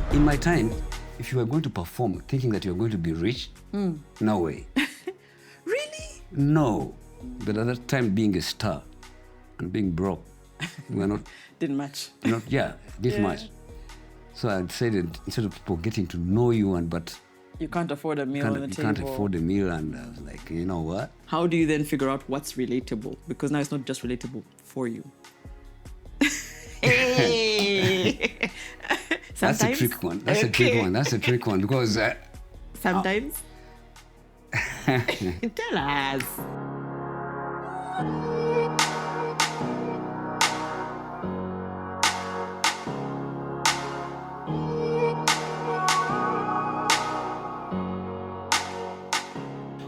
In my time, if you were going to perform thinking that you're going to be rich, no way. Really? No. But at that time, being a star and being broke, we were not... Didn't match. Didn't much. So I said that instead of people getting to know you, but you can't afford a meal on the table. You can't afford a meal, and I was like, you know what? How do you then figure out what's relatable? Because now it's not just relatable for you. Hey! That's a trick one. That's a trick one because... Sometimes? Tell us.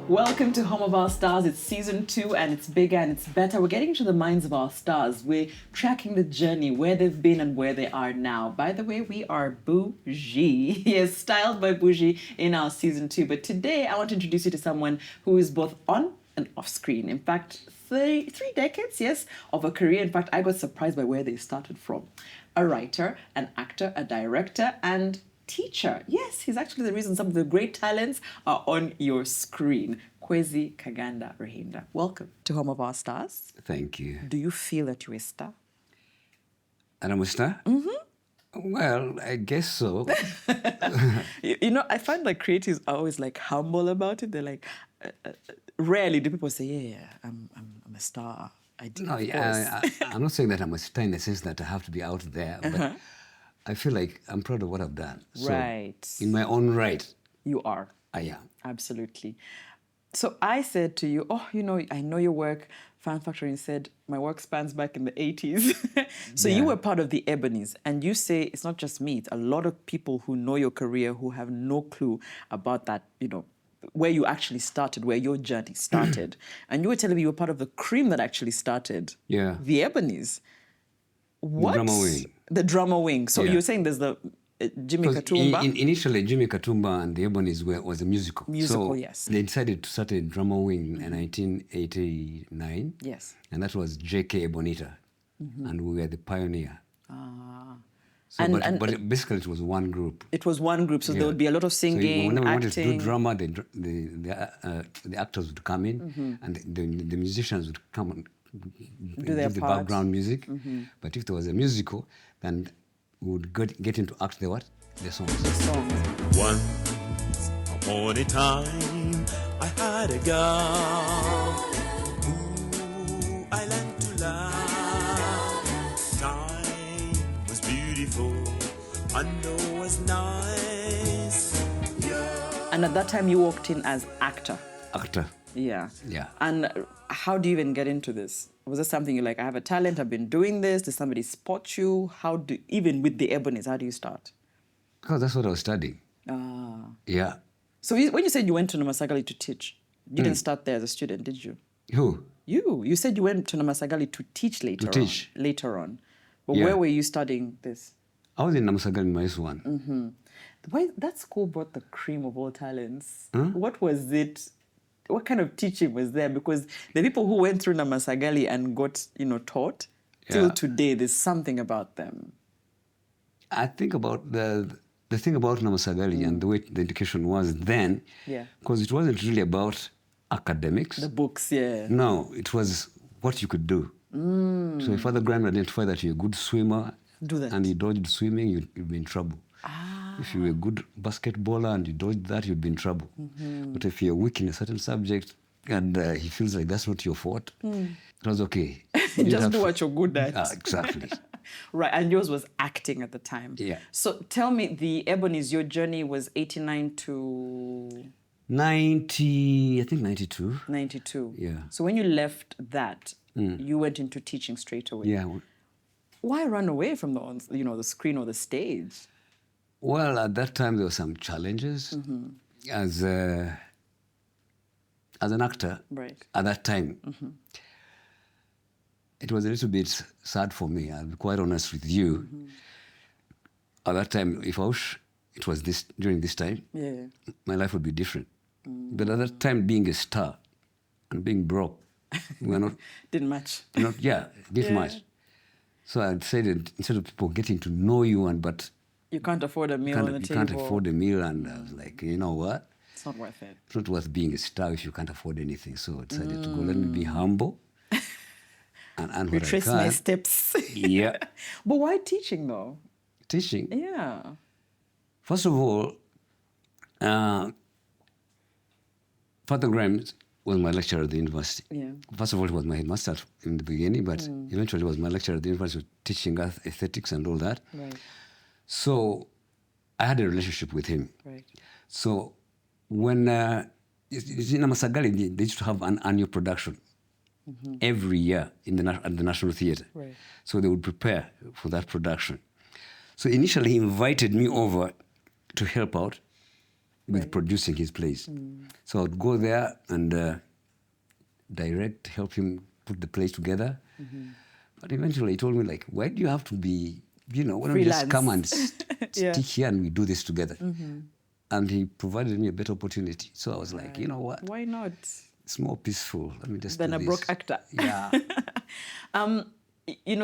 Welcome to Home of Our Stars. It's season 2 and it's bigger and it's better. We're getting into the minds of our stars. We're tracking the journey, where they've been and where they are now. By the way, we are bougie. Yes, styled by bougie in our season 2. But today I want to introduce you to someone who is both on and off screen. In fact, three decades, yes, of a career. In fact, I got surprised by where they started from. A writer, an actor, a director, and teacher. Yes, he's actually the reason some of the great talents are on your screen. Kwezi Kaganda Ruhinda. Welcome to Home of Our Stars. Thank you. Do you feel that you're a star? And I'm a star? Mm-hmm. Well, I guess so. You know, I find like creatives are always like humble about it. They're like, rarely do people say, yeah, I'm a star. I'm not saying that I'm a star in the sense that I have to be out there, but I feel like I'm proud of what I've done. Right. So, in my own right. You are. I am. Absolutely. So I said to you, I know your work. Fan Factory said, my work spans back in the 80s. So you were part of the Ebonies. And you say, it's not just me, it's a lot of people who know your career who have no clue about that, where you actually started, where your journey started. And you were telling me you were part of the cream that actually started the Ebonies. What? The drama wing. The drama wing. So you're saying there's the Jimmy Katumba? Initially, Jimmy Katumba and the Ebonies was a musical. Musical, yes. They decided to start a drama wing in 1989. Yes. And that was J.K. Ebonita. And we were the pioneer. So, but basically it was one group. It was one group, so there would be a lot of singing, whenever acting. we wanted to do drama, the actors would come in, and the musicians would come and do their the part. Background music. But if there was a musical, then we would get into act the songs. Once upon a time, I had a girl who I learned to love. Time was beautiful, and it was nice. And at that time, you walked in as actor. Actor. Yeah. Yeah. And how do you even get into this? Was it something you're like, I have a talent, I've been doing this? Did somebody spot you? Even with the Ebonies, how do you start? Because that's what I was studying. Yeah. So when you said you went to Namasagali to teach, you didn't start there as a student, did you? Who? You said you went to Namasagali to teach later on. But where were you studying this? I was in Namasagali Maisu 1. Why that school brought the cream of all talents? What was it? What kind of teaching was there? Because the people who went through Namasagali and got, taught, till today, there's something about them. I think about the thing about Namasagali and the way the education was then, because it wasn't really about academics. The books, No, it was what you could do. So if Father Graham identified that you're a good swimmer and you dodged swimming, you'd be in trouble. If you were a good basketballer and you dodged that, you'd be in trouble. But if you're weak in a certain subject and he feels like that's not your fault, it was okay. Just do what you're good at. Exactly. Right, and yours was acting at the time. Yeah. So tell me, the Ebonies, your journey was 89 to... 90, I think 92. 92. Yeah. So when you left that, you went into teaching straight away. Yeah. Why run away from the screen or the stage? Well, at that time, there were some challenges. As an actor, at that time, it was a little bit sad for me. I'll be quite honest with you. At that time, if it was during this time, my life would be different. But at that time, being a star and being broke, we were not... Didn't match. Didn't match. So I said that instead of people getting to know you, but You can't afford a meal on the table. You can't afford a meal, and I was like, you know what? It's not worth it. It's not worth being a star if you can't afford anything. So I decided to go. Let me be humble and what Retrace I can. my steps. Yeah. But why teaching though? Teaching. Yeah. First of all, Father Grimes was my lecturer at the university. Yeah. First of all, he was my headmaster in the beginning, but eventually was my lecturer at the university, teaching us aesthetics and all that. Right. So I had a relationship with him. Right. So when in Amasagali, they used to have an annual production every year at the National Theatre. Right. So they would prepare for that production. So initially, he invited me over to help out with producing his plays. So I would go there and direct, help him put the plays together. But eventually he told me, like, why do you have to be, why don't you just come and stick here and we do this together? And he provided me a better opportunity. So I was like, you know what? Why not? It's more peaceful. Let me just Than do a this. broke actor. Yeah.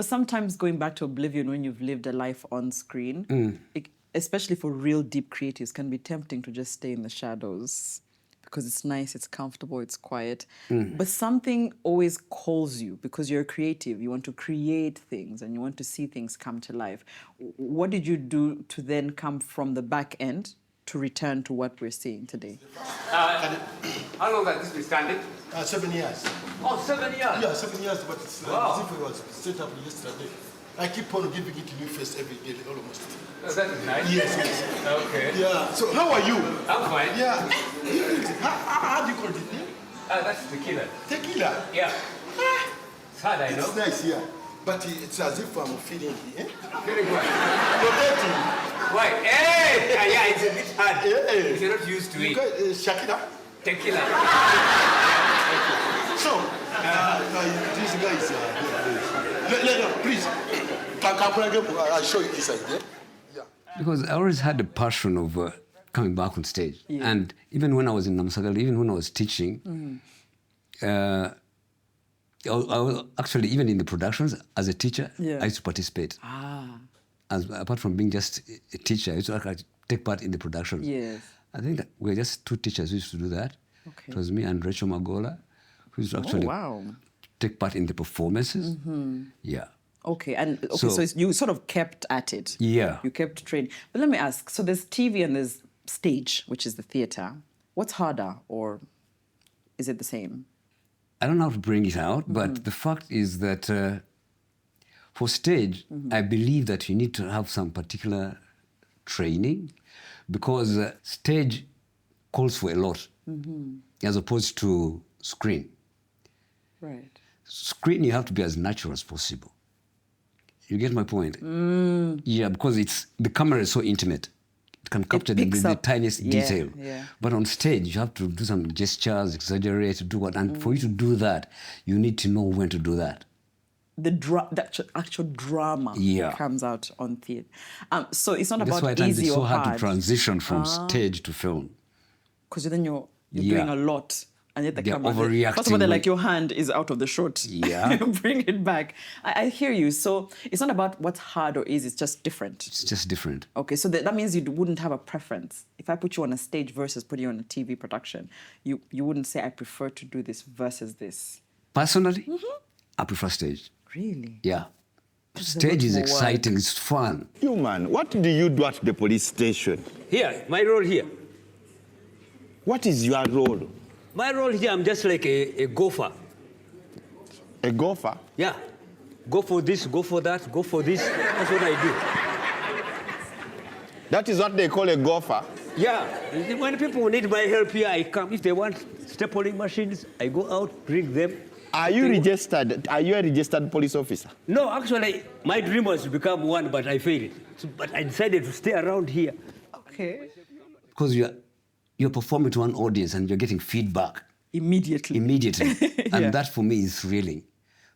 Sometimes going back to oblivion when you've lived a life on screen, especially for real deep creatives, can be tempting to just stay in the shadows because it's nice, it's comfortable, it's quiet. But something always calls you because you're a creative. You want to create things and you want to see things come to life. What did you do to then come from the back end to return to what we're seeing today? How long has this been standing? 7 years. Oh, 7 years? Yeah, 7 years, but it's as if it was set up yesterday. I keep on giving it new face every day, almost. Oh, that is nice. Yes. Okay. Yeah, so how are you? I'm fine. Yeah. How do you call it? That's tequila. Tequila. Yeah. It's hard, I know. It's nice, yeah. But it's as if I'm feeling Very good. protecting. Why? Hey! Yeah, it's a bit hard. Yeah. If you're not used to it. Shakira. Tequila. So, these guys are please. I'll show you this idea. Yeah. Because I always had a passion of coming back on stage. Yeah. And even when I was in Namasagali, even when I was teaching, I was actually, even in the productions, as a teacher, I used to participate. Apart from being just a teacher, I used to actually take part in the productions. Yes. I think that we're just two teachers who used to do that. Okay. It was me and Rachel Magola, who used to actually take part in the performances. Yeah. Okay, so you sort of kept at it. Yeah. You kept training. But let me ask, so there's TV and there's stage, which is the theatre. What's harder, or is it the same? I don't know how to bring it out, but the fact is that for stage, I believe that you need to have some particular training because stage calls for a lot as opposed to screen. Right. Screen, you have to be as natural as possible. You get my point? Yeah, because the camera is so intimate. It can capture the tiniest detail. Yeah. But on stage, you have to do some gestures, exaggerate, do what. And for you to do that, you need to know when to do that. The actual drama comes out on theatre. So it's not That's about why easy it's so or hard hard. to transition from stage to film. Because then you're doing a lot. And yet the They're camera, overreacting. first of all, they're like, your hand is out of the shot. Yeah. Bring it back. I hear you. So it's not about what's hard or easy, it's just different. It's just different. Okay, so that means you wouldn't have a preference. If I put you on a stage versus putting you on a TV production, you wouldn't say, I prefer to do this versus this. Personally, I prefer stage. Really? Yeah. Stage is exciting, it's fun. You man, what do you do at the police station? Here, my role here. What is your role? My role here, I'm just like a gopher. A gopher? Yeah. Go for this, go for that, go for this. That's what I do. That is what they call a gopher? Yeah. When people need my help here, I come. If they want stapling machines, I go out, bring them. Are you registered? Are you a registered police officer? No, actually, my dream was to become one, but I failed. But I decided to stay around here. Okay. Because you're performing to an audience and you're getting feedback. Immediately. And that for me is thrilling.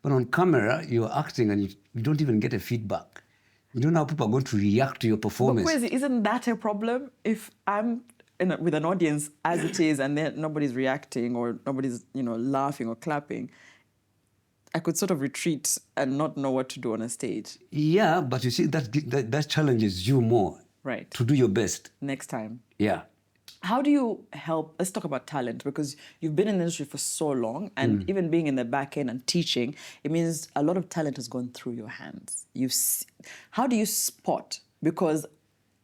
But on camera, you're acting and you don't even get a feedback. You don't know how people are going to react to your performance. But Kwezi, isn't that a problem? If I'm with an audience as it is and then nobody's reacting or nobody's laughing or clapping, I could sort of retreat and not know what to do on a stage. Yeah, but you see, that challenges you more Right. to do your best. Next time. Yeah. How do you help? Let's talk about talent, because you've been in the industry for so long, and even being in the back end and teaching, it means a lot of talent has gone through your hands. How do you spot? Because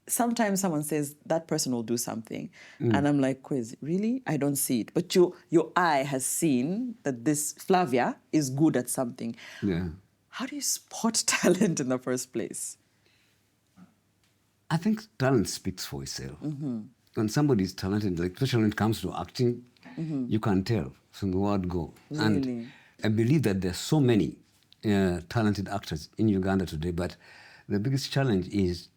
sometimes someone says that person will do something, and I'm like, Kwezi, really? I don't see it. But your eye has seen that this Flavia is good at something. Yeah. How do you spot talent in the first place? I think talent speaks for itself. When somebody is talented, like especially when it comes to acting, you can tell from the word go. Really? And I believe that there's so many talented actors in Uganda today, but the biggest challenge is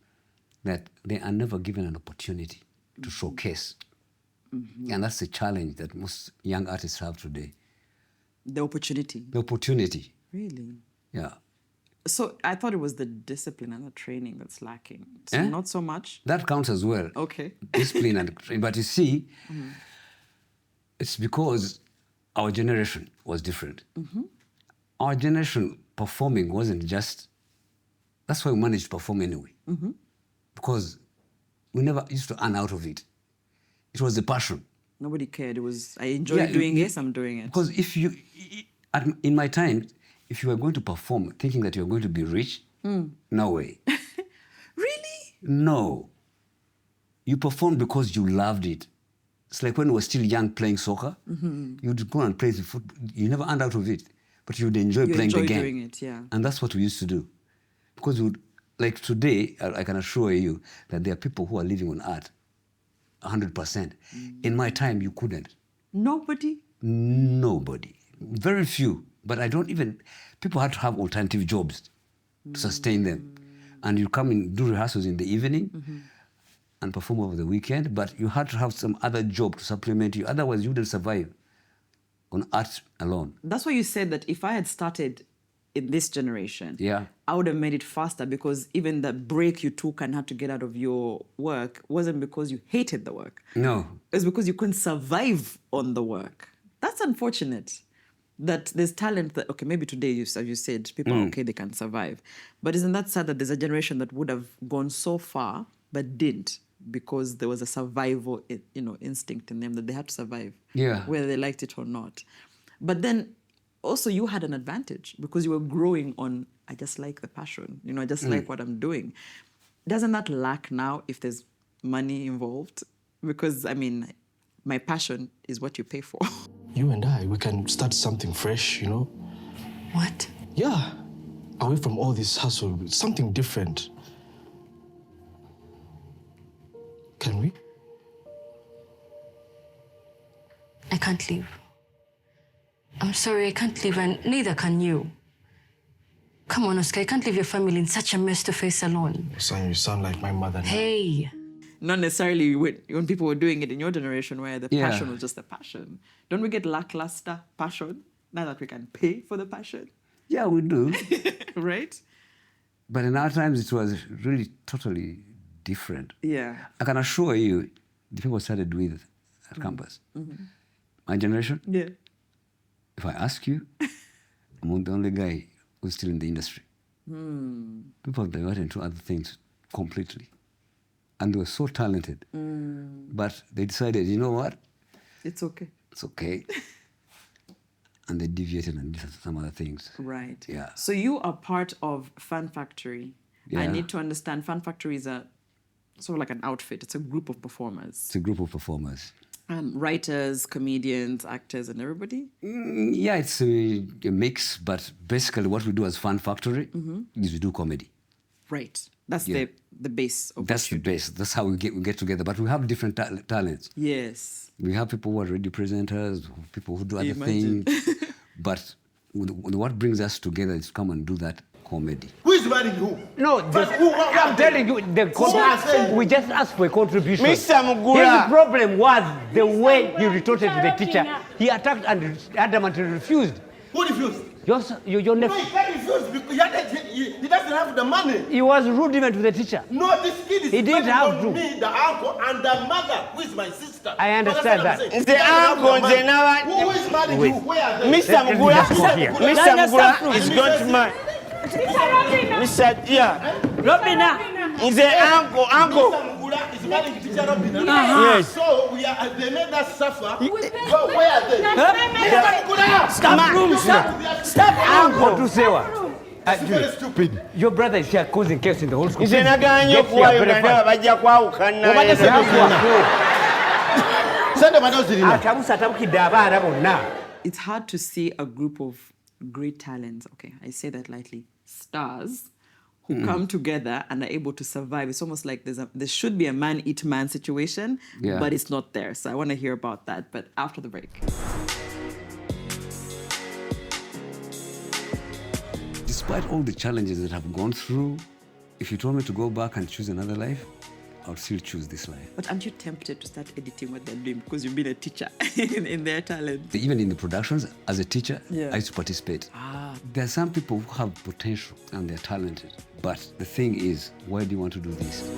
that they are never given an opportunity to showcase. And that's the challenge that most young artists have today. The opportunity. The opportunity. Really? Yeah. So I thought it was the discipline and the training that's lacking. So not so much? That counts as well. Okay. Discipline and training. But you see, it's because our generation was different. Our generation performing wasn't just... That's why we managed to perform anyway. Because we never used to earn out of it. It was a passion. Nobody cared. It was, I enjoy doing this, I'm doing it. Because if you... In my time, if you were going to perform thinking that you're going to be rich, no way. Really? No. You performed because you loved it. It's like when we were still young playing soccer, you'd go and play the football. You never earned out of it, but you'd enjoy playing the game. Doing it, yeah. And that's what we used to do. Because like today, I can assure you that there are people who are living on art 100%. In my time, you couldn't. Nobody? Nobody. Very few. But people had to have alternative jobs to sustain them. And you come and do rehearsals in the evening and perform over the weekend, but you had to have some other job to supplement you. Otherwise, you wouldn't survive on art alone. That's why you said that if I had started in this generation, I would have made it faster, because even the break you took and had to get out of your work wasn't because you hated the work. No. It's because you couldn't survive on the work. That's unfortunate. That there's talent that, okay, maybe today, as you said, people are okay, they can survive. But isn't that sad that there's a generation that would have gone so far but didn't, because there was a survival, instinct in them that they had to survive, whether they liked it or not. But then also you had an advantage because you were growing on, I just like the passion, I just like what I'm doing. Doesn't that lack now if there's money involved? Because, my passion is what you pay for. You and I, we can start something fresh, What? Yeah. Away from all this hustle, something different. Can we? I can't leave. I'm sorry, I can't leave, and neither can you. Come on, Oscar, I can't leave your family in such a mess to face alone. Sanyu, you sound like my mother now. Hey. Not necessarily when people were doing it in your generation where the passion was just a passion. Don't we get lackluster passion now that we can pay for the passion? Yeah, we do. Right? But in our times, it was really totally different. Yeah. I can assure you, the people started with at campus. My generation, if I ask you, I'm the only guy who's still in the industry. People have diverted into other things completely. And they were so talented. But they decided, you know what? It's okay. It's okay. And they deviated and did some other things. Right. Yeah. So you are part of Fan Factory. Yeah. I need to understand, Fan Factory is sort of like an outfit. It's a group of performers. It's a group of performers. Writers, comedians, actors, and everybody? Yeah, it's a mix, but basically what we do as Fan Factory is we do comedy. Right. That's the base of That's the base. That's how we get together. But we have different talents. Yes. We have people who are radio presenters, people who do other things. But what brings us together is come and do that comedy. Who is marrying who? No, I'm telling you, we just asked for a contribution. Mr. Mugula. His problem was the way he retorted to the teacher. He attacked and adamantly refused. Who refused? Your No, nephew. he can't refuse because he doesn't have the money. He was rude even to the teacher. No, this kid is He didn't depending have on to. me, the uncle, and the mother, who is my sister. I understand that. The uncle, Who is married Wait. who? Where are they? Mr. Mugula, just go here. Mr. Mugula is going to marry. Mr. Dia. Robina. Nze uncle. Mr. Mugula is marrying teacher Robina. Yes. So they made us suffer. Well, where are they? Mr. Mugula! Stop, uncle. To say what? It's very stupid. Your brother is here causing chaos in the whole school. Nze naganye kuwayo nga bajja kwawukana. Send them adults in. Atabukidde abaana bonna. It's hard to see a group of great talents, okay, I say that lightly, stars, who come together and are able to survive. It's almost like there should be a man-eat-man situation, but it's not there. So I want to hear about that, but after the break. Despite all the challenges that I've gone through, if you told me to go back and choose another life, I would still choose this life. But aren't you tempted to start editing what they're doing because you've been a teacher in their talent? Even in the productions, as a teacher, I used to participate. There are some people who have potential and they're talented. But the thing is, why do you want to do this?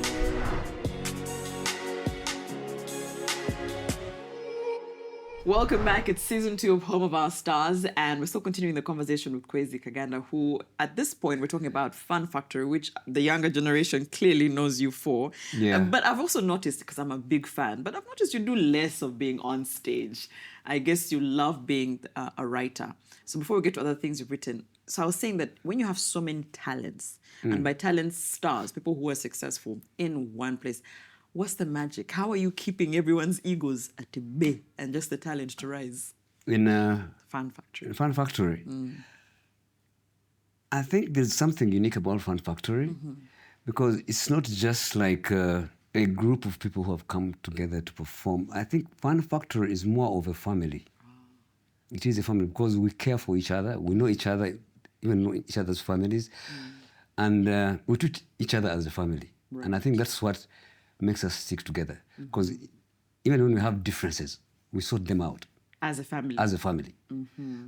Welcome back. It's season 2 of Home of Our Stars, and we're still continuing the conversation with Kwezi Kaganda, who at this point we're talking about Fun Factory, which the younger generation clearly knows you for. But I've also noticed, because I'm a big fan, but I've noticed you do less of being on stage. I guess you love being a writer. So before we get to other things you've written, so I was saying that when you have so many talents, and by talents, stars, people who are successful in one place, what's the magic? How are you keeping everyone's egos at bay and just the talent to rise? In Fun Factory. Fun Factory. I think there's something unique about Fun Factory because it's not just like a group of people who have come together to perform. I think Fun Factory is more of a family. It is a family because we care for each other. We know each other, even know each other's families. And we treat each other as a family. Right. And I think that's what makes us stick together. Because even when we have differences, we sort them out. As a family. As a family.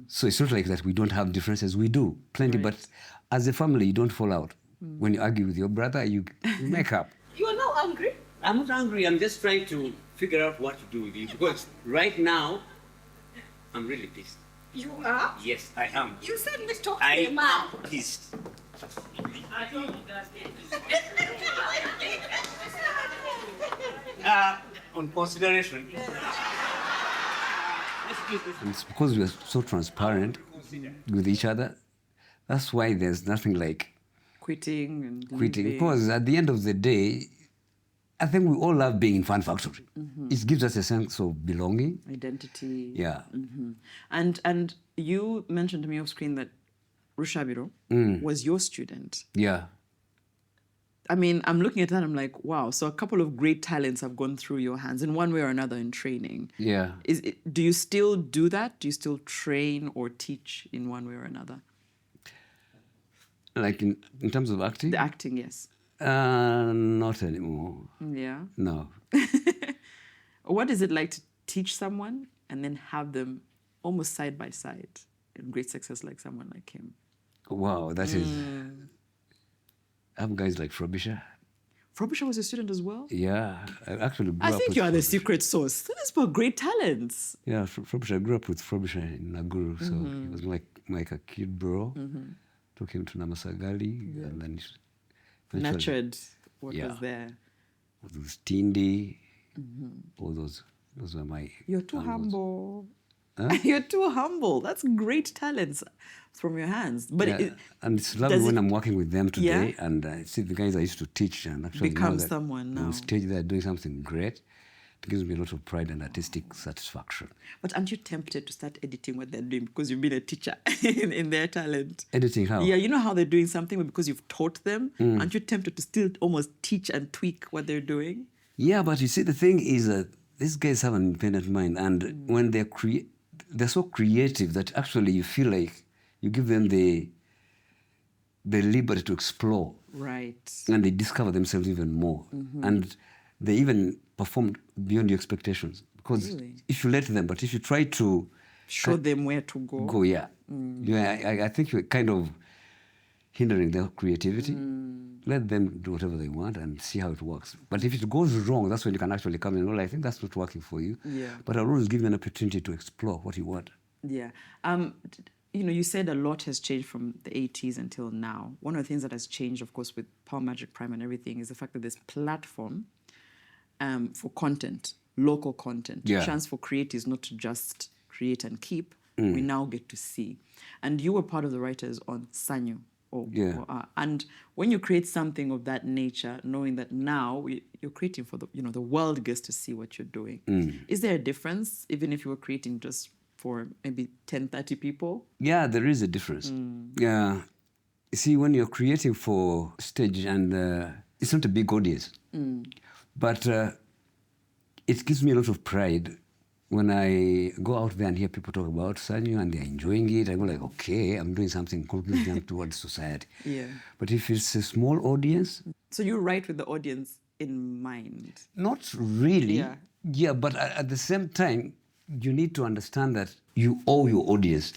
So it's not like that we don't have differences. We do, plenty. But as a family, you don't fall out. When you argue with your brother, you make up. You are now angry? I'm not angry. I'm just trying to figure out what to do with you. Because right now, I'm really pissed. You are? Yes, I am. You said let's talk to your man. I'm pissed. On consideration. It's because we are so transparent with each other. That's why there's nothing like quitting and quitting. leaving. Because at the end of the day, I think we all love being in Fun Factory. It gives us a sense of belonging. Identity. Yeah. And you mentioned to me off screen that Rushabiro was your student. Yeah. I mean, I'm looking at that, I'm like, wow, so a couple of great talents have gone through your hands in one way or another in training. Yeah. Do you still do that? Do you still train or teach in one way or another? Like in terms of acting? The acting, yes. Not anymore. Yeah. No. What is it like to teach someone and then have them almost side by side in great success like someone like him? Wow, that is... I have guys like Frobisher. Frobisher was a student as well? Yeah, I actually grew I up think with you are the Frobisher. secret source. That is for great talents. Yeah, Frobisher. I grew up with Frobisher in Naguru, so he was like a kid bro. Took him to Namasagali, and then Nurtured what was there. Those Tindi, all those were my... You're too humble. Huh? You're too humble. That's great talents from your hands. But and it's lovely when I'm working with them today and I see the guys I used to teach and actually become someone now. On stage they're doing something great. It gives me a lot of pride and artistic satisfaction. But aren't you tempted to start editing what they're doing because you've been a teacher in their talent? Editing how? Yeah, you know how they're doing something, but because you've taught them, aren't you tempted to still almost teach and tweak what they're doing? Yeah, but you see, the thing is that these guys have an independent mind, and when they're so creative that actually you feel like you give them the liberty to explore. Right. And they discover themselves even more. And they even perform beyond your expectations. Because if you let them, but if you try to... show them where to go. Yeah, I think you're kind of hindering their creativity. Let them do whatever they want and see how it works. But if it goes wrong, that's when you can actually come in. Well, I think that's not working for you. Yeah. But I'll always give you an opportunity to explore what you want. Yeah. you said a lot has changed from the 80s until now. One of the things that has changed, of course, with Power Magic Prime and everything is the fact that this platform for content, local content, chance for creators not to just create and keep, we now get to see. And you were part of the writers on Sanyu. And when you create something of that nature, knowing that now you're creating for the world gets to see what you're doing. Is there a difference, even if you were creating just for maybe 10, 30 people? Yeah, there is a difference. Yeah. You see, when you're creating for stage and it's not a big audience, but it gives me a lot of pride when I go out there and hear people talk about Sanyu and they're enjoying it. I go like, okay, I'm doing something contributing towards society. Yeah. But if it's a small audience... So you write with the audience in mind? Not really. Yeah, but at the same time, you need to understand that you owe your audience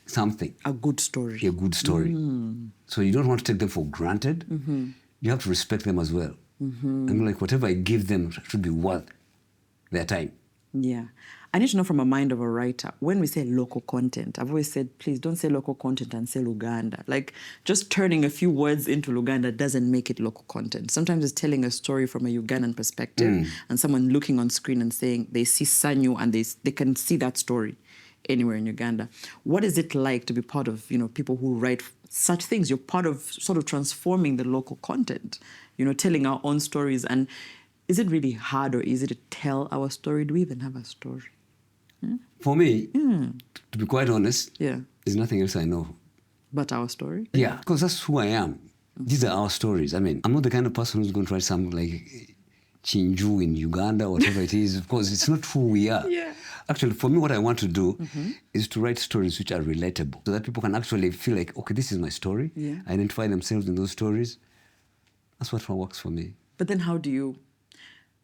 something. A good story. A good story. So you don't want to take them for granted. You have to respect them as well. And like whatever I give them should be worth their time. Yeah. I need to know from a mind of a writer, when we say local content, I've always said, please don't say local content and say Uganda. Like, just turning a few words into Uganda doesn't make it local content. Sometimes it's telling a story from a Ugandan perspective and someone looking on screen and saying they see Sanyu and they can see that story anywhere in Uganda. What is it like to be part of, people who write such things? You're part of sort of transforming the local content, telling our own stories. And is it really hard or easy to tell our story? Do we even have a story? For me, to be quite honest, there's nothing else I know. But our story? Yeah, because that's who I am. These are our stories. I mean, I'm not the kind of person who's going to write something like Chinju in Uganda, whatever it is, because it's not who we are. Actually, for me, what I want to do is to write stories which are relatable, so that people can actually feel like, okay, this is my story, identify themselves in those stories. That's what works for me. But then how do you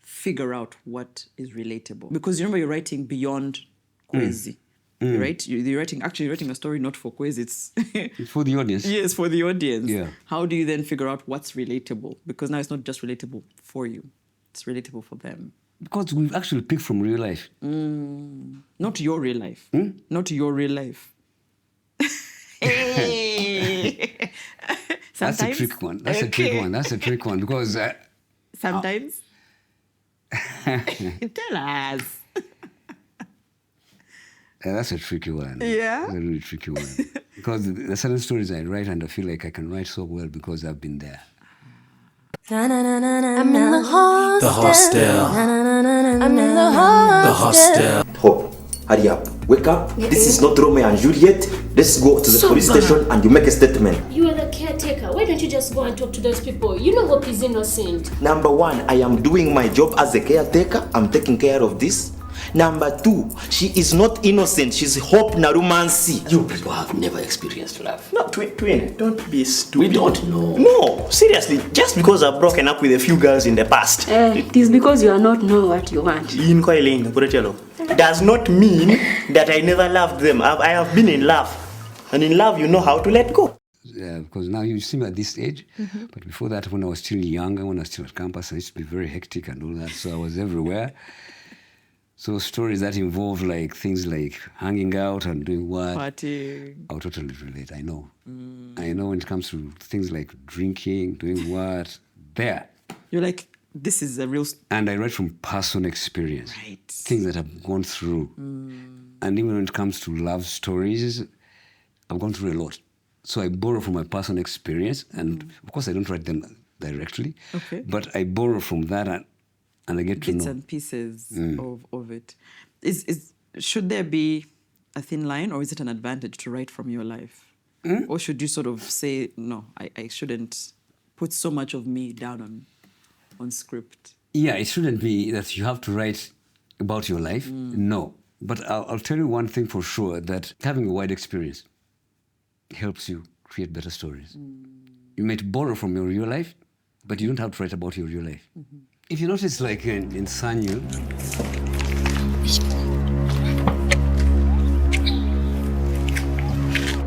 figure out what is relatable? Because remember, you're writing beyond Kwezi, right? You're writing a story not for Kwezi, it's for the audience. Yes, for the audience. Yeah. How do you then figure out what's relatable? Because now it's not just relatable for you, it's relatable for them. Because we've actually picked from real life. Not your real life. Not your real life. Hey! That's a trick one. That's a trick one because... Sometimes? Tell us. That's a tricky one. Yeah? That's a really tricky one. Because the certain stories I write and I feel like I can write so well because I've been there. I'm in the hostel. The hostel. I'm in the hostel. Hope, hurry up. Wake up. This is not Romeo and Juliet. Let's go to the police station and you make a statement. You are the caretaker. Why don't you just go and talk to those people? You know Hope is innocent. Number one, I am doing my job as a caretaker. I'm taking care of this. Number two, she is not innocent. She's Hope Narumansi. You people have never experienced love. No, twin, don't be stupid. We don't know. No, seriously, just because I've broken up with a few girls in the past. It is because you are not know what you want. Does not mean that I never loved them. I have been in love. And in love, you know how to let go. Yeah, because now you see me at this age, but before that, when I was still younger, when I was still at campus, I used to be very hectic and all that, so I was everywhere. So stories that involve like things like hanging out and doing what? Partying. I'll totally relate, I know. I know when it comes to things like drinking, doing what, there. You're like, this is a real... And I write from personal experience. Right. Things that I've gone through. And even when it comes to love stories, I've gone through a lot. So I borrow from my personal experience, and of course I don't write them directly, but I borrow from that and I get to know. Bits and pieces of it. Should there be a thin line, or is it an advantage to write from your life? Or should you sort of say, no, I shouldn't put so much of me down on script? Yeah, it shouldn't be that you have to write about your life. No. But I'll tell you one thing for sure, that having a wide experience helps you create better stories. You might borrow from your real life, but you don't have to write about your real life. If you notice, like in Sanyu,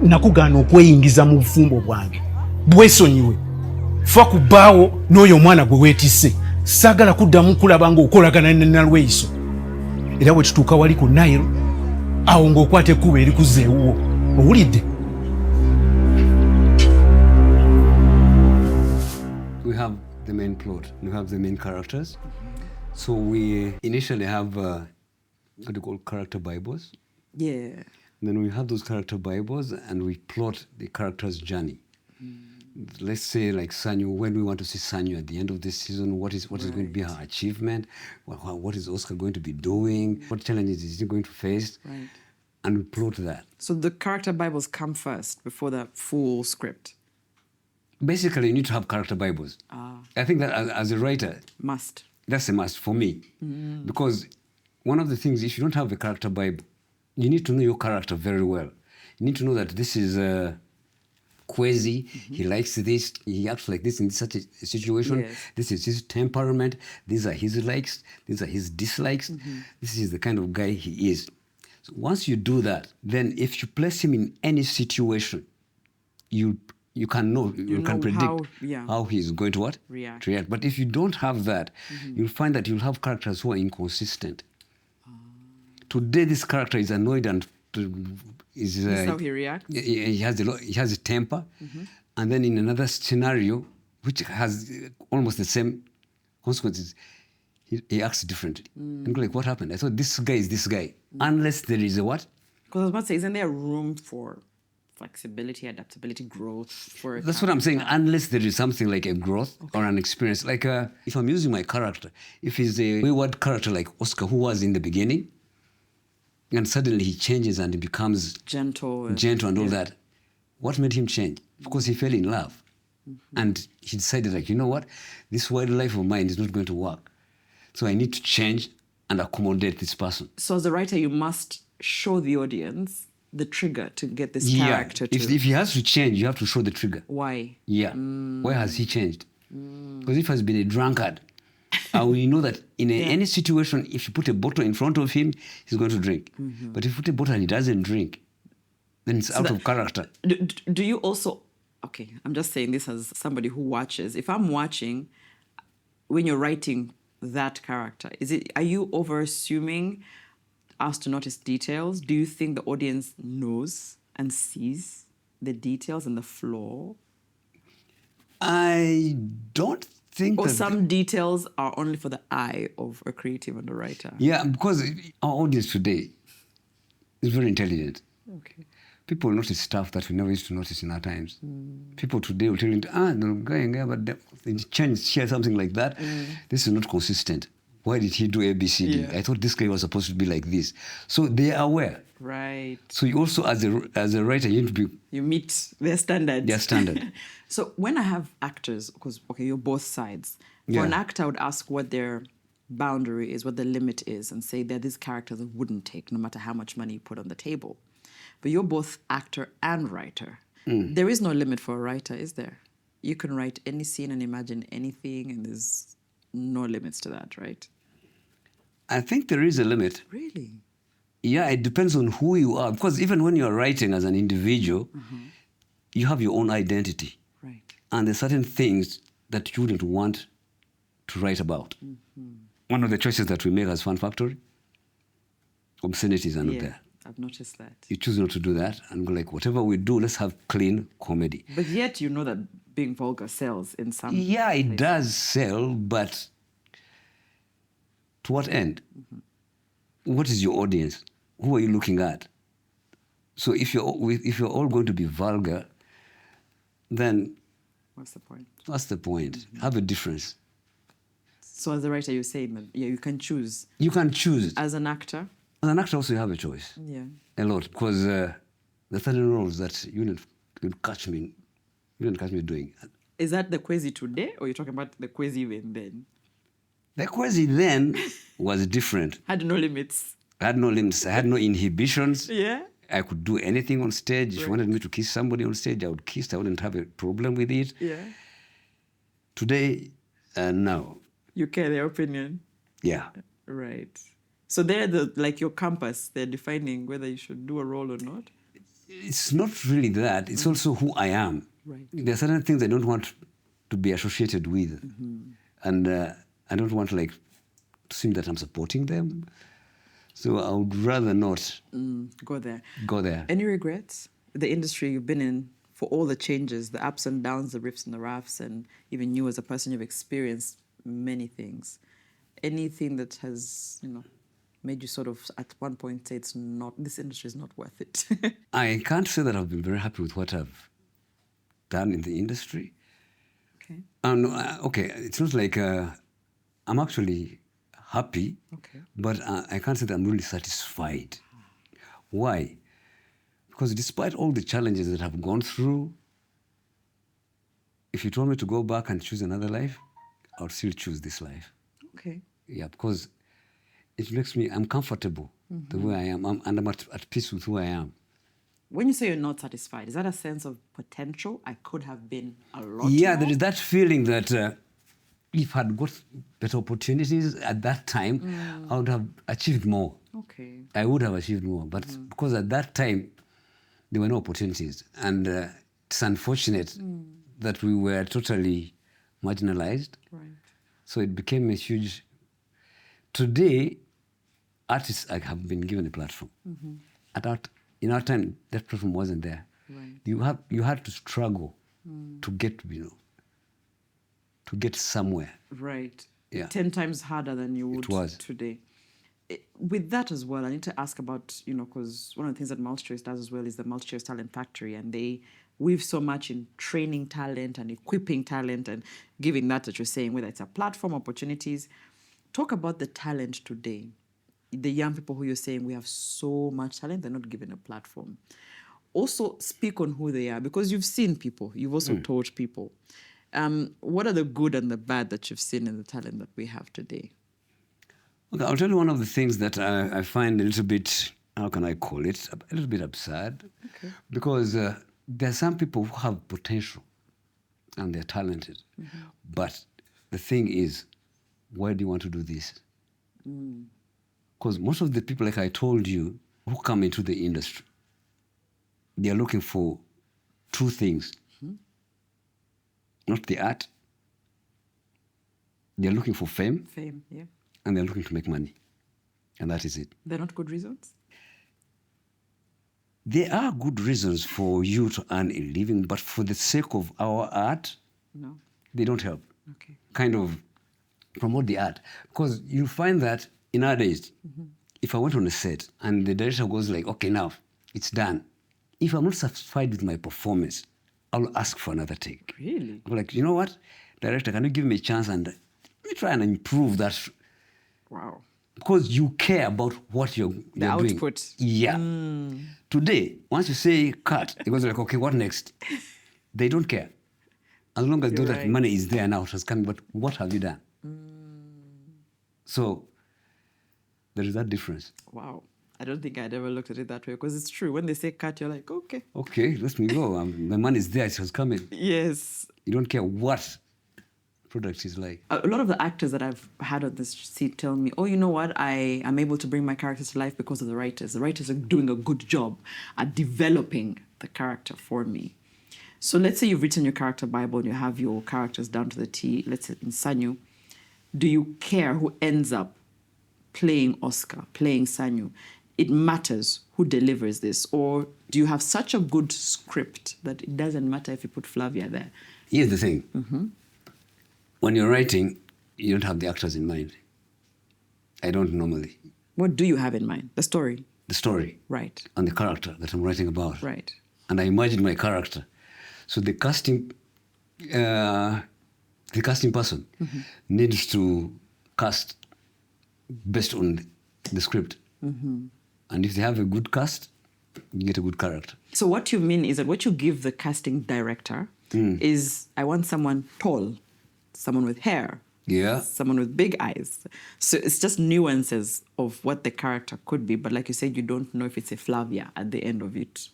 nakugana okweyingiza mu bufumbo bwange bwesonyiwe fa ku bbaawo n'oyo omwana gwe weetisse saagala kuddamu kulaba ng'okolagana ne Nalweyiso era bwe tutuuka wali ku Nile awo ng'okwata ekkubo erikuzeewuwo owulidde have the main plot, we have the main characters. So we initially have what do you call character Bibles. Yeah. Then we have those character Bibles and we plot the character's journey. Let's say like Sanyu, when we want to see Sanyu at the end of this season, what is going to be her achievement? What is Oscar going to be doing? What challenges is he going to face? Right. And we plot that. So the character Bibles come first before the full script? Basically, you need to have character Bibles. I think that as a writer... Must. That's a must for me. Because one of the things, if you don't have a character Bible, you need to know your character very well. You need to know that this is Kwezi, he likes this, he acts like this in such a situation. Yes. This is his temperament, these are his likes, these are his dislikes. This is the kind of guy he is. So once you do that, then if you place him in any situation, you can know, you can predict how he's going to react. But if you don't have that, you'll find that you'll have characters who are inconsistent. Today, this character is annoyed and is... That's how he reacts? He has a temper. And then in another scenario, which has almost the same consequences, he acts differently. And you're like, what happened? I thought this guy is this guy. Unless there is a what? Because I was about to say, isn't there room for flexibility, adaptability, growth? That's what I'm saying. Unless there is something like a growth or an experience. Like if I'm using my character, if he's a wayward character like Oscar, who was in the beginning, and suddenly he changes and he becomes gentle and all that. What made him change? Because he fell in love. And he decided, like, you know what? This wild life of mine is not going to work. So I need to change and accommodate this person. So as a writer, you must show the audience the trigger to get this character to... If he has to change, you have to show the trigger. Why? Yeah. Why has he changed? Because if he has been a drunkard, we know that in any situation, if you put a bottle in front of him, he's going to drink. But if you put a bottle and he doesn't drink, then it's out of character. Do you also... Okay, I'm just saying this as somebody who watches. If I'm watching, when you're writing that character, are you over-assuming us to notice details? Do you think the audience knows and sees the details and the flaw? I don't think or some details are only for the eye of a creative and a writer. Yeah, because our audience today is very intelligent. Okay. People notice stuff that we never used to notice in our times. People today will tell you, no, but they share something like that. This is not consistent. Why did he do ABCD? I thought this guy was supposed to be like this. So they are aware. Right. So you also, as a writer, you need to be... You meet their standards. Their standard. So when I have actors, because, okay, you're both sides. For an actor, I would ask what their boundary is, what the limit is, and say they're these characters that wouldn't take, no matter how much money you put on the table. But you're both actor and writer. There is no limit for a writer, is there? You can write any scene and imagine anything, and there's no limits to that, right? I think there is a limit. Really? Yeah, it depends on who you are. Because even when you're writing as an individual, you have your own identity. Right. And there's certain things that you wouldn't want to write about. One of the choices that we make as Fun Factory, obscenities are not there. I've noticed that. You choose not to do that and go like, whatever we do, let's have clean comedy. But yet you know that being vulgar sells in some Yeah, it places. does sell, but to what end? What is your audience? Who are you looking at? So if you're all going to be vulgar, then... What's the point? What's the point? Have a difference. So as a writer, you're saying that you can choose. You can choose. As an actor? As an actor also you have a choice. Yeah. A lot. Because there are certain roles that you didn't catch me doing. Is that the Kwezi today, or you're talking about the Kwezi even then? The Kwezi then was different. Had no limits. I had no limits. I had no inhibitions. Yeah. I could do anything on stage. If you wanted me to kiss somebody on stage, I would kiss. I wouldn't have a problem with it. Yeah. Today, no. You care their opinion? Yeah. Right. So they're like your compass. They're defining whether you should do a role or not? It's not really that. It's also who I am. Right. There are certain things I don't want to be associated with. And I don't want to seem that I'm supporting them. So I would rather not go there. Go there. Any regrets? The industry you've been in for all the changes, the ups and downs, the rifts and the rafts, and even you as a person, you've experienced many things. Anything that has, made you sort of at one point say this industry is not worth it? I can't say that I've been very happy with what I've done in the industry. Okay. Okay, it's not like I'm actually happy, but I can't say that I'm really satisfied. Why? Because despite all the challenges that I've gone through, if you told me to go back and choose another life, I would still choose this life. Okay. Yeah, because it makes me, I'm comfortable the way I am, and I'm at peace with who I am. When you say you're not satisfied, is that a sense of potential? I could have been a lot Yeah, more? there is that feeling that if I'd got better opportunities at that time, I would have achieved more. Okay. I would have achieved more, but because at that time, there were no opportunities. And it's unfortunate that we were totally marginalized. Right. So it became a huge... Today, artists have been given a platform. In our time, that platform wasn't there. Right. You had to struggle to get, to get somewhere. Right. Yeah. 10 times harder than you would today. With that as well, I need to ask about, because one of the things that Multichoice does as well is the Multichoice Talent Factory, and they weave so much in training talent and equipping talent and giving that you're saying, whether it's a platform, opportunities. Talk about the talent today. The young people who you're saying we have so much talent, they're not given a platform. Also, speak on who they are, because you've seen people, you've also taught people. What are the good and the bad that you've seen in the talent that we have today? Okay, I'll tell you one of the things that I find a little bit, how can I call it, a little bit absurd. Okay. Because there are some people who have potential and they're talented. But the thing is, why do you want to do this? Because most of the people, like I told you, who come into the industry, they are looking for two things. Not the art. They're looking for fame. Fame, yeah. And they're looking to make money. And that is it. They're not good reasons? There are good reasons for you to earn a living, but for the sake of our art, no, they don't help. Okay. Kind of promote the art. Because you find that in our days, if I went on a set and the director goes like, okay, now it's done. If I'm not satisfied with my performance, I'll ask for another take. Really? I'm like, you know what, director, can you give me a chance and let me try and improve that? Wow. Because you care about what you're the output. Doing. Yeah. Today, once you say cut, it goes like, okay, what next? They don't care. As long as that money is there now, it has come, but what have you done? So there is that difference. Wow. I don't think I'd ever looked at it that way, because it's true. When they say cut, you're like, okay. Okay, let me go. The money is there, it has come in. Yes. You don't care what product is like. A lot of the actors that I've had on this seat tell me, oh, you know what, I am able to bring my characters to life because of the writers. The writers are doing a good job at developing the character for me. So let's say you've written your character Bible and you have your characters down to the T, let's say in Sanyu. Do you care who ends up playing Oscar, playing Sanyu? It matters who delivers this? Or do you have such a good script that it doesn't matter if you put Flavia there? Here's the thing. When you're writing, you don't have the actors in mind. I don't normally. What do you have in mind? The story? The story. Right. And the character that I'm writing about. Right. And I imagine my character. So the casting person needs to cast based on the script. And if they have a good cast, you get a good character. So what you mean is that what you give the casting director is, I want someone tall, someone with hair, someone with big eyes. So it's just nuances of what the character could be. But like you said, you don't know if it's a Flavia at the end of it,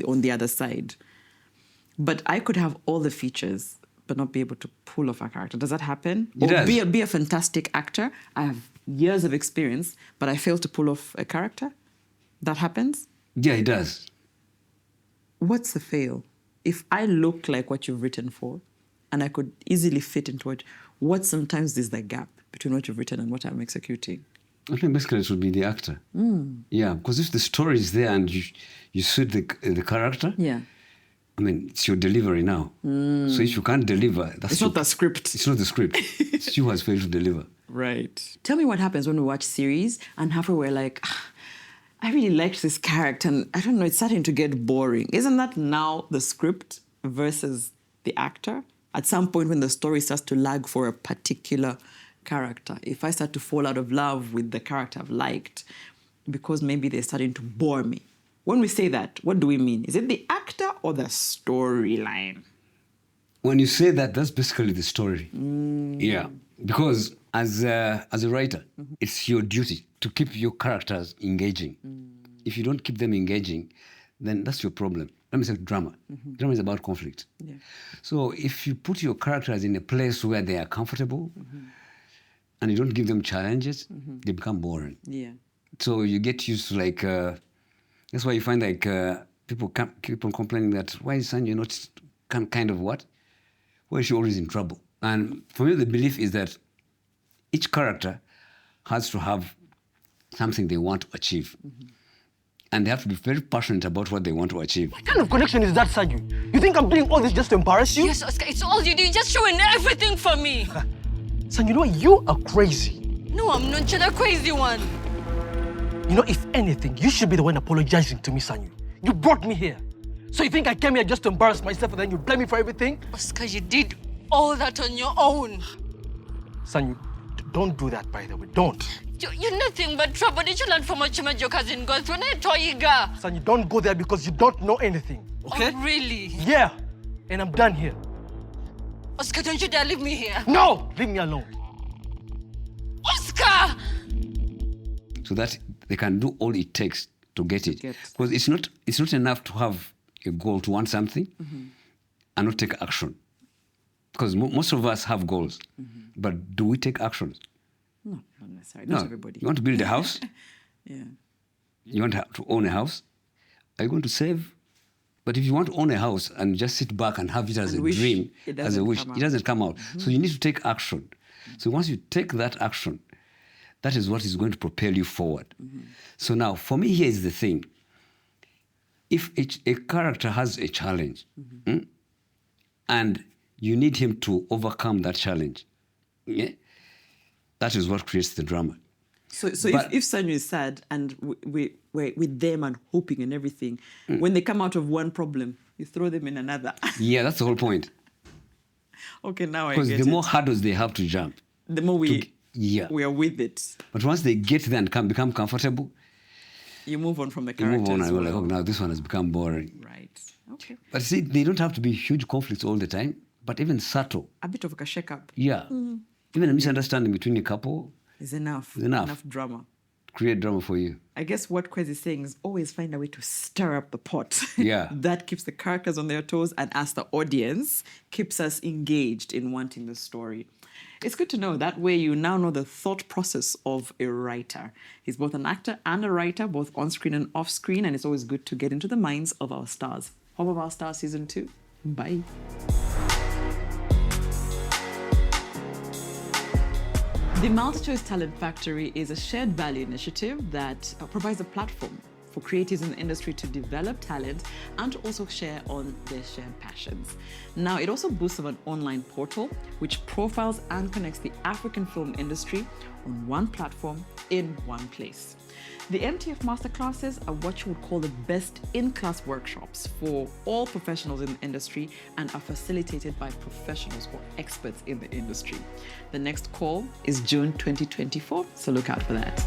on the other side. But I could have all the features but not be able to pull off a character. Does that happen? It does. Be a fantastic actor. I have years of experience, but I fail to pull off a character? That happens? Yeah, it does. What's the fail? If I look like what you've written for, and I could easily fit into it, what sometimes is the gap between what you've written and what I'm executing? I think basically it would be the actor. Yeah, because if the story is there and you suit the character, I mean, it's your delivery now. So if you can't deliver, it's not the script. It's not the script. It's you who has failed to deliver. Right. Tell me what happens when we watch series and halfway we're like, I really liked this character and I don't know, it's starting to get boring. Isn't that now the script versus the actor? At some point when the story starts to lag for a particular character, if I start to fall out of love with the character I've liked because maybe they're starting to bore me. When we say that, what do we mean? Is it the actor or the storyline? When you say that, that's basically the story. Yeah. Because as a writer, it's your duty to keep your characters engaging. If you don't keep them engaging, then that's your problem. Let me say drama. Drama is about conflict. Yeah. So if you put your characters in a place where they are comfortable and you don't give them challenges, they become boring. Yeah. So you get used to like... that's why you find like people keep on complaining that why is Sanyu not kind of what? Why is she always in trouble? And for me, the belief is that each character has to have something they want to achieve. And they have to be very passionate about what they want to achieve. What kind of connection is that, Sanyu? You think I'm doing all this just to embarrass you? Yes, Oscar, it's all you do. You're just showing everything for me. Sanyu, you know what? You are crazy. No, I'm not. You're the crazy one. You know, if anything, you should be the one apologizing to me, Sanyu. You brought me here. So you think I came here just to embarrass myself and then you blame me for everything? Oscar, you did all that on your own. Sanyu, don't do that, by the way. Don't. You're nothing but trouble. Did you learn from what your cousin goes through? Sanyu, don't go there because you don't know anything, okay? Oh, really? Yeah, and I'm done here. Oscar, don't you dare leave me here. No! Leave me alone. Oscar! So that they can do all it takes to get it. Because it's not enough to have a goal to want something and not take action. Because most of us have goals, but do we take actions? No, not necessarily. Not everybody. You want to build a house? Yeah. You want to own a house? Are you going to save? But if you want to own a house and just sit back and have it as a dream, as a wish, it doesn't come out. So you need to take action. So once you take that action, that is what is going to propel you forward. So now, for me, here is the thing. If a character has a challenge, and you need him to overcome that challenge, that is what creates the drama. So if Sanyu is sad and we're with them and hoping and everything, when they come out of one problem, you throw them in another. Yeah, that's the whole point. Okay, now I get it. Because the more hurdles they have to jump, the more we are with it. But once they get there and become comfortable, you move on from the characters. You move on and you're like, oh, now this one has become boring. Right. Okay. But see, they don't have to be huge conflicts all the time, but even subtle. A bit of a shake-up. Yeah. Even a misunderstanding between a couple is enough. Enough Drama. Create drama for you. I guess what Kwezi is saying is always find a way to stir up the pot. Yeah. That keeps the characters on their toes and as the audience keeps us engaged in wanting the story. It's good to know. That way you now know the thought process of a writer. He's both an actor and a writer, both on screen and off screen, and it's always good to get into the minds of our stars. Home of Our Stars Season 2. Bye. The MultiChoice Talent Factory is a shared value initiative that provides a platform for creatives in the industry to develop talent and to also share on their shared passions. Now, it also boasts of an online portal which profiles and connects the African film industry on one platform in one place. The MTF Masterclasses are what you would call the best in-class workshops for all professionals in the industry and are facilitated by professionals or experts in the industry. The next call is June 2024, so look out for that.